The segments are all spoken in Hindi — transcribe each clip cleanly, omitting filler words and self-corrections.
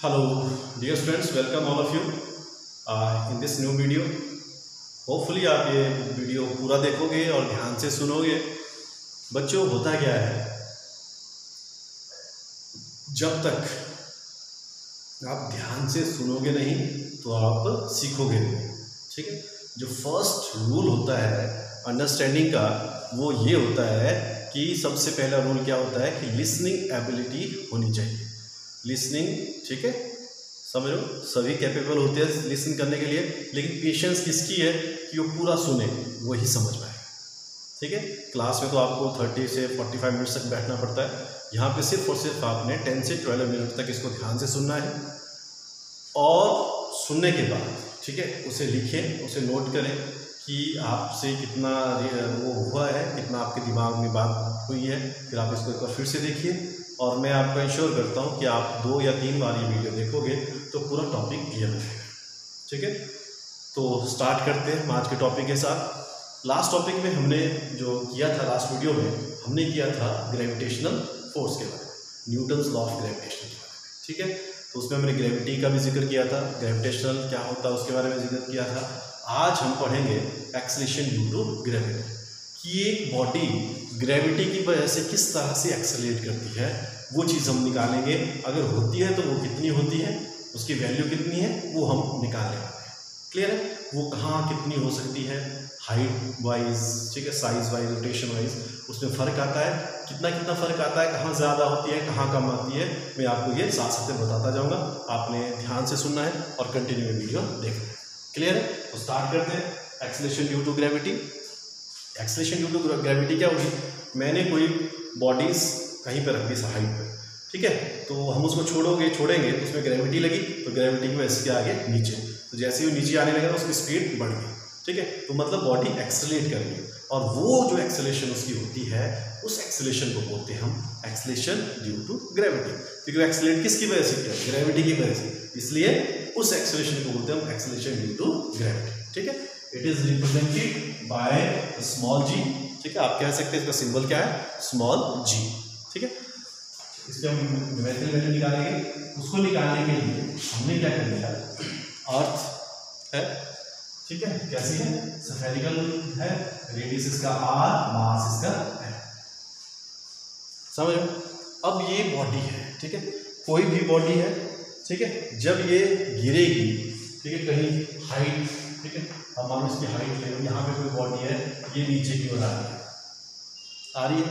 Hello, dear friends, welcome all of you in this new video. Hopefully आप ये वीडियो पूरा देखोगे और ध्यान से सुनोगे। बच्चों, होता क्या है, जब तक आप ध्यान से सुनोगे नहीं तो आप सीखोगे नहीं। ठीक है, जो फर्स्ट रूल होता है अंडरस्टैंडिंग का वो ये होता है कि सबसे पहला रूल क्या होता है कि लिसनिंग एबिलिटी होनी चाहिए। लिसनिंग, ठीक है, समझो, सभी कैपेबल होते हैं लिसन करने के लिए, लेकिन पेशेंस किसकी है कि वो पूरा सुने, वही समझ पाए। ठीक है, क्लास में तो आपको 30 से 45 मिनट तक बैठना पड़ता है। यहाँ पे सिर्फ और सिर्फ आपने 10 से 12 मिनट तक इसको ध्यान से सुनना है और सुनने के बाद, ठीक है, उसे लिखें, उसे नोट करें कि आपसे कितना वो हुआ है, कितना आपके दिमाग में बात हुई है। फिर आप इसको एक बार फिर से देखिए और मैं आपको इंश्योर करता हूँ कि आप 2 या 3 बार ये वीडियो देखोगे तो पूरा टॉपिक क्लियर रहेगा। ठीक है, तो स्टार्ट करते हैं आज के टॉपिक के साथ। लास्ट टॉपिक में हमने जो किया था, लास्ट वीडियो में हमने किया था ग्रेविटेशनल फोर्स के बारे में, न्यूटन्स लॉ ऑफ ग्रेविटेशन के बारे में। ठीक है, तो उसमें हमने ग्रेविटी का भी जिक्र किया था, ग्रेविटेशनल क्या होता है उसके बारे में जिक्र किया था। आज हम पढ़ेंगे एक्सेलरेशन ड्यू टू ग्रेविटी, कि एक बॉडी ग्रेविटी की वजह से किस तरह से एक्सेलरेट करती है, वो चीज़ हम निकालेंगे। अगर होती है तो वो कितनी होती है, उसकी वैल्यू कितनी है, वो हम निकालने वाले हैं। क्लियर है, वो कहाँ कितनी हो सकती है, हाइट वाइज, ठीक है, साइज वाइज, रोटेशन वाइज, उसमें फ़र्क आता है, कितना कितना फ़र्क आता है, कहाँ ज़्यादा होती है, कहाँ कम आती है। मैं आपको ये साथ साथ बताता जाऊँगा, आपने ध्यान से सुनना है और कंटिन्यू वीडियो देखना है। क्लियर है, तो स्टार्ट करते हैं। Acceleration due to gravity. Acceleration due to gravity क्या होगी, मैंने कोई बॉडीज़ कहीं पर रख दी हाइट पर, ठीक है, तो हम उसको छोड़ेंगे तो उसमें ग्रेविटी लगी, तो ग्रेविटी की वजह से क्या आगे नीचे, तो जैसे ही वो नीचे आने लगा तो उसकी स्पीड बढ़ गई। ठीक है, तो मतलब बॉडी एक्सेलरेट कर रही है, और वो जो एक्सेलरेशन उसकी होती है उस एक्सेलरेशन को बोलते हैं हम एक्सेलरेशन ड्यू टू ग्रेविटी। क्योंकि एक्सेलरेट किसकी वजह से किया, ग्रेविटी की वजह से, इसलिए उस एक्सेलरेशन को बोलते हैं हम एक्सेलरेशन ड्यू टू ग्रेविटी। ठीक है, it is represented by small g. ठीक है, आप कह सकते हैं इसका सिंबल क्या है, स्मॉल जी। ठीक है, इसके हम न्यूमेरिकल वैल्यू निकालेंगे। उसको निकालने के लिए हमने क्या कर लिया, अर्थ है, ठीक है, कैसी है, स्फेरिकल है, रेडियस इसका r, मास इसका है, समझो। अब ये बॉडी है, ठीक है, कोई भी बॉडी है, ठीक है, जब ये गिरेगी, ठीक है, कहीं हाइट, ठीक है, अब मान लो इसकी हाइट ले, यहाँ पे कोई बॉडी है, ये नीचे की ओर आ रही है।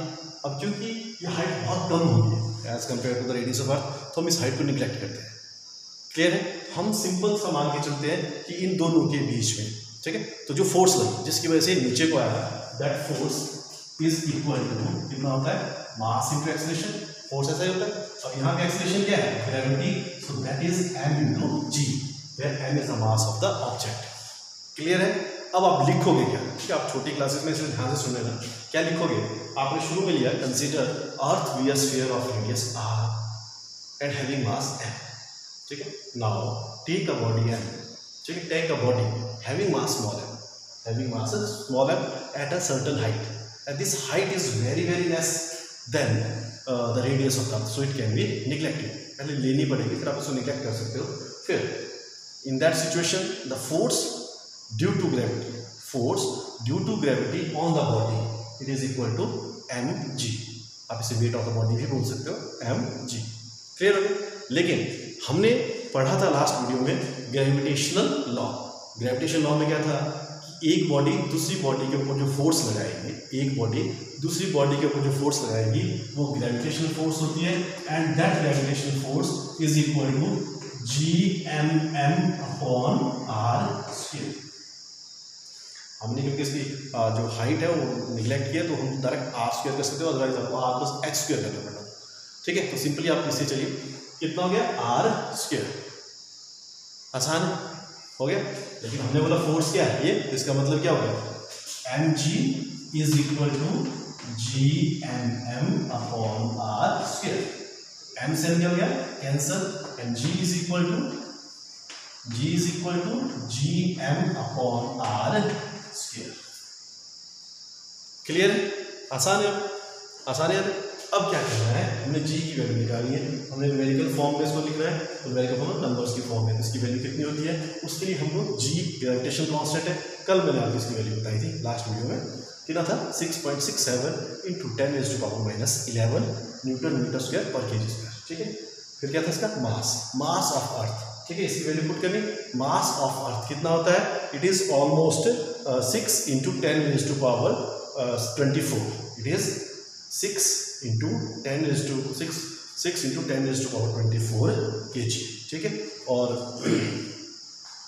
अब क्योंकि ये हाइट बहुत कम होगी as compare to the radius of earth, तो हम इस हाइट को निगलेक्ट करते हैं। क्लियर है, हम सिंपल सा मान के चलते हैं कि इन दोनों के बीच में, ठीक है, तो जो फोर्स लगी जिसकी वजह से नीचे को आया, that force is equal to कितना होता है, मास इंटू एक्सेलरेशन। फोर्स ऐसा ही होता है। अब यहाँ पे एक्सेलरेशन क्या है, gravity, so that is m into g, where m is the mass of the object. Clear है, अब आप लिखोगे क्या, ठीक है, आप छोटी क्लासेस में इसलिए ध्यान से सुन लेना, क्या लिखोगे, आपने शुरू में लिया consider earth be a sphere of radius r and having mass m। ठीक है, now take a body m, ठीक है, take a body having mass small m at a certain height, and this height is very less than the radius of earth, so it can be neglected. पहले लेनी पड़ेगी, फिर आप उसको निगलेक्ट कर सकते हो। फिर in that situation the force due to gravity on the body, it is equal to mg। आप इसे वेट ऑफ द बॉडी भी बोल सकते हो, mg। क्लियर हो गया। लेकिन हमने पढ़ा था लास्ट वीडियो में ग्रेविटेशनल लॉ। ग्रेविटेशनल लॉ में क्या था कि एक बॉडी दूसरी बॉडी के ऊपर जो फोर्स लगाएगी, एक बॉडी दूसरी बॉडी के ऊपर जो फोर्स लगाएगी वो ग्रेविटेशनल फोर्स होती है, and that gravitational force is equal to gmm upon r square. हमने क्योंकि इसकी जो हाइट है वो निगलेक्ट किया, तो हम डायरेक्ट r स्क्वायर कर सकते हो, अदरवाइज आपको r प्लस h स्क्वायर करना पड़ेगा। ठीक है, तो सिंपली आप इससे चलिए, कितना हो गया, r स्क्वायर, आसान हो गया। लेकिन हमने बोला फोर्स क्या है ये, तो इसका मतलब क्या हो गया, mg is equal to gmm upon r square. m से क्या हो गया, cancel, and g is equal to gm upon r square. Clear है, आसान है, आसान है। अब क्या करना है, हमने जी की वैल्यू निकाली है, हमने न्यूमेरिकल फॉर्म में इसको लिखना है, तो न्यूमेरिकल फॉर्म नंबर्स की फॉर्म है, इसकी वैल्यू कितनी होती है, उसके लिए हमको जी ग्रेविटेशन कांस्टेंट है, कल मैंने आपको इसकी वैल्यू बताई थी लास्ट वीडियो में, कितना था 6.67 × 10⁻11 न्यूटन मीटर स्क्वायर पर केजी स्क्वायर, ठीक है। फिर क्या था इसका मास ऑफ अर्थ, ठीक है, इसकी वैल्यू पुट करनी, मास ऑफ अर्थ कितना होता है, it is almost 6 × 10⁻24, it is 6 × 10⁻24 kg, ठीक है। और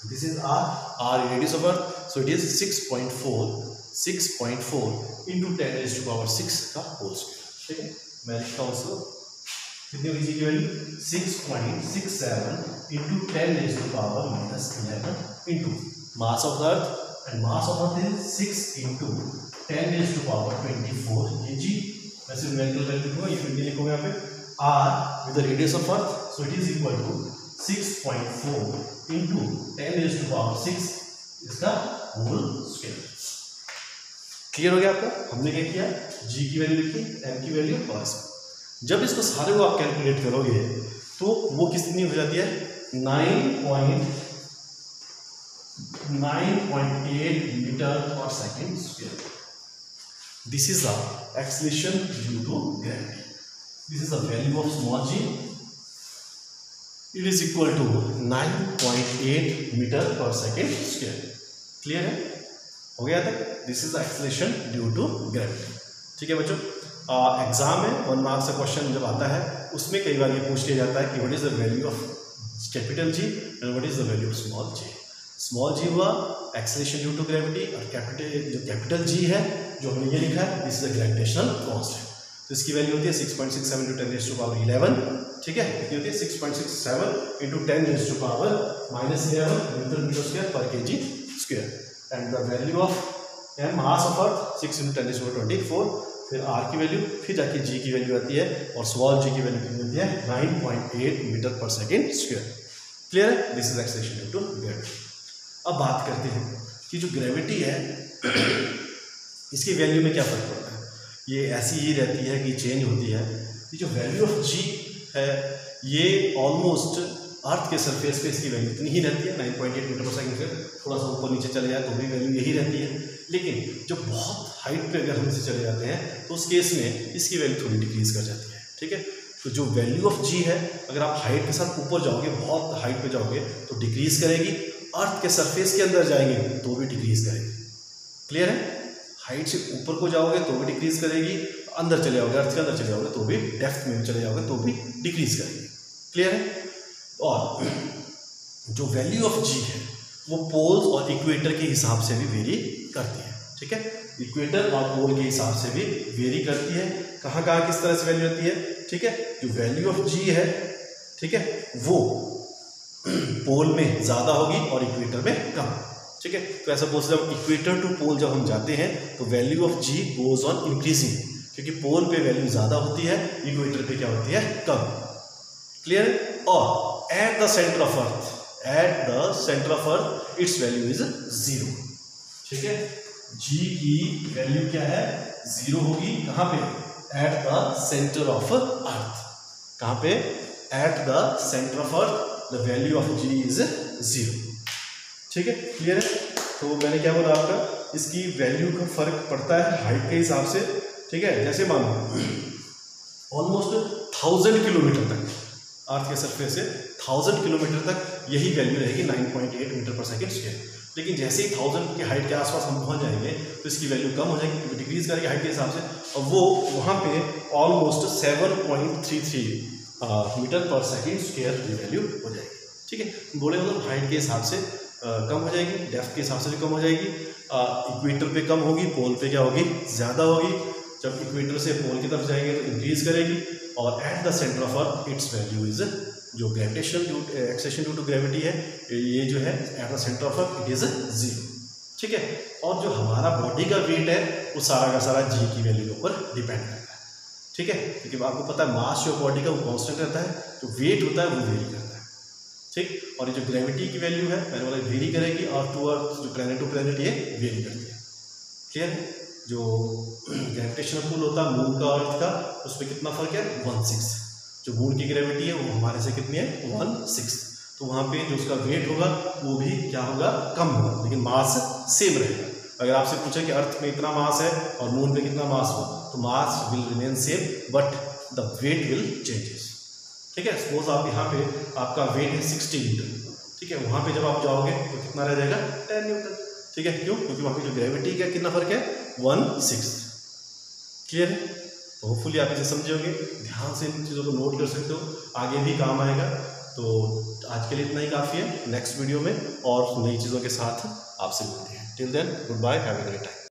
this is R radius of earth, so it is 6.4 × 10⁻6 का होल स्क्वायर, ठीक है। मैं लिखता हूँ उसको, कितनी होगी जी की value 6.67 × 10⁻11 into mass of earth, and mass of earth is 6 × 10⁻24 kg। वैसे न्यूमेरिकल वैल्यू लिखूंगा, ये फिर लिखूंगा यहाँ पे r with the radius of earth, so it is equal to 6.4 × 10⁻6 इसका होल स्क्वायर। क्लियर हो गया आपका। हमने क्या किया, g की वैल्यू लिखी, m की वैल्यू और जब इसको सारे को आप कैलकुलेट करोगे तो वो कितनी हो जाती है 9.8 metre per second square. This is the acceleration due to gravity, this is the value of small g, it is equal to 9.8 metre per second square. Clear है, हो गया तक। This is the acceleration due to gravity, ठीक है बच्चों। एग्जाम में 1 मार्क्स का क्वेश्चन जब आता है उसमें कई बार ये पूछ लिया जाता है कि what is the value of capital G and what is the value of small g. Small g हुआ एक्सेलरेशन ड्यू टू ग्रेविटी, और कैपिटल जी है जो हमने ये लिखा है, this is the gravitational constant. तो इसकी वैल्यू होती है 6.67 × 10⁻11, ठीक है। कितनी होती है 6.67 × 10⁻11 न्यूटन मीटर स्क्वायर पर KG square. And the value of mass of अर्थ 6 × 10⁻24, फिर आर की वैल्यू, फिर जाके जी की वैल्यू आती है, और स्मॉल जी की वैल्यू कितनी होती है 9.8 metre per second square. Clear है, this is acceleration due to gravity. अब बात करते हैं कि जो ग्रेविटी है इसकी वैल्यू में क्या फर्क पड़ता है। ये ऐसी ही रहती है कि चेंज होती है। ये जो वैल्यू ऑफ जी है ये ऑलमोस्ट अर्थ के सरफेस पे इसकी वैल्यू इतनी ही रहती है 9.8 मीटर पर सेकेंड स्क्वायर। थोड़ा सा ऊपर नीचे चले जाए तो भी वैल्यू यही रहती है, लेकिन जब बहुत हाइट पे अगर हम इसे चले जाते हैं तो उस केस में इसकी वैल्यू थोड़ी डिक्रीज कर जाती है, ठीक है। तो जो वैल्यू ऑफ जी है, अगर आप हाइट के साथ ऊपर जाओगे, बहुत हाइट पे जाओगे तो डिक्रीज करेगी, अर्थ के सरफेस के अंदर जाएंगे तो भी डिक्रीज करेगी। क्लियर है, हाइट से ऊपर को जाओगे तो भी डिक्रीज करेगी, अंदर चले जाओगे, अर्थ के अंदर चले जाओगे तो भी, डेप्थ में चले जाओगे तो भी डिक्रीज करेगी। क्लियर है। और जो वैल्यू ऑफ जी है वो पोल्स और इक्वेटर के हिसाब से भी वेरी करती है, ठीक है। इक्वेटर और पोल के हिसाब से भी वेरी करती है। कहाँ कहाँ किस तरह से वैल्यू रहती है, ठीक है। जो वैल्यू ऑफ जी है, ठीक है, वो पोल में ज़्यादा होगी और इक्वेटर में कम, ठीक है। तो ऐसा बोल सकते हैं इक्वेटर टू पोल जब हम जाते हैं तो value of g goes on increasing, क्योंकि पोल पे वैल्यू ज़्यादा होती है, इक्वेटर पे क्या होती है, कम। क्लियर है। और at the centre of earth its value is 0, ठीक है। जी की वैल्यू क्या है, 0 होगी। कहाँ पे, at the centre of earth. कहाँ पे, at the centre of earth the value of g is 0, ठीक है। क्लियर है। तो मैंने क्या बोला आपका, इसकी वैल्यू का फर्क पड़ता है हाइट के हिसाब से, ठीक है। जैसे मानो ऑलमोस्ट 1000 किलोमीटर तक अर्थ के सरफेस से 1000 किलोमीटर तक यही वैल्यू रहेगी 9.8 मीटर पर सेकेंड स्क्वायर। लेकिन जैसे ही 1000 की हाइट के आसपास हम पहुंच जाएंगे तो इसकी वैल्यू कम हो जाएगी, क्योंकि डिक्रीज करेगी हाइट के हिसाब से, और वो वहाँ पे almost 7.33 metre per second square की वैल्यू हो जाएगी, ठीक है। बोले मतलब हाइट के हिसाब से कम हो जाएगी, डेप्थ के हिसाब से भी कम हो जाएगी, इक्वेटर पे कम होगी, पोल पे क्या होगी, ज़्यादा होगी। जब इक्वेटर से पोल की तरफ जाएंगे तो इंक्रीज करेगी, और at the centre of earth its value is, जो gravitation acceleration due to gravity है ये जो है at the centre of earth it is 0, ठीक है। और जो हमारा बॉडी का वेट है वो सारा का सारा जी की वैल्यू के ऊपर डिपेंड करता है, ठीक है। क्योंकि आपको पता है मास जो बॉडी का वो कांस्टेंट रहता है, जो वेट होता है वो वेरी करता है, ठीक। और ये जो ग्रेविटी की वैल्यू है मैंने बोला वेरी करेगी, और टू अर्थ जो प्लैनेट टू प्लैनेट ये वेरी करती है। क्लियर है। जो ग्रेविटेशनल पुल होता है मून का अर्थ का, उसमें कितना फर्क है 1/6। जो मून की ग्रेविटी है वो हमारे से कितनी है 1/6। तो वहाँ पे जो उसका वेट होगा वो भी क्या होगा कम होगा, लेकिन मास सेम रहेगा। अगर आपसे पूछे कि अर्थ में इतना मास है और मून पे कितना मास हो, तो mass will remain same but the weight will changes. ठीक है, सपोज आप यहाँ पे आपका वेट है 60 न्यूटन, ठीक है, वहाँ पे जब आप जाओगे तो कितना रह जाएगा 10 न्यूटन। ठीक है, क्यों? क्योंकि वहाँ की जो ग्रेविटी का कितना फर्क है 1/6। क्लियर है? तो होपफुली आप इसे समझे होंगे, ध्यान से इन चीज़ों को नोट कर सकते हो, आगे भी काम आएगा। तो आज के लिए इतना ही काफ़ी है, नेक्स्ट वीडियो में और नई चीज़ों के साथ आपसे मिलते हैं। Till then goodbye, have a great time.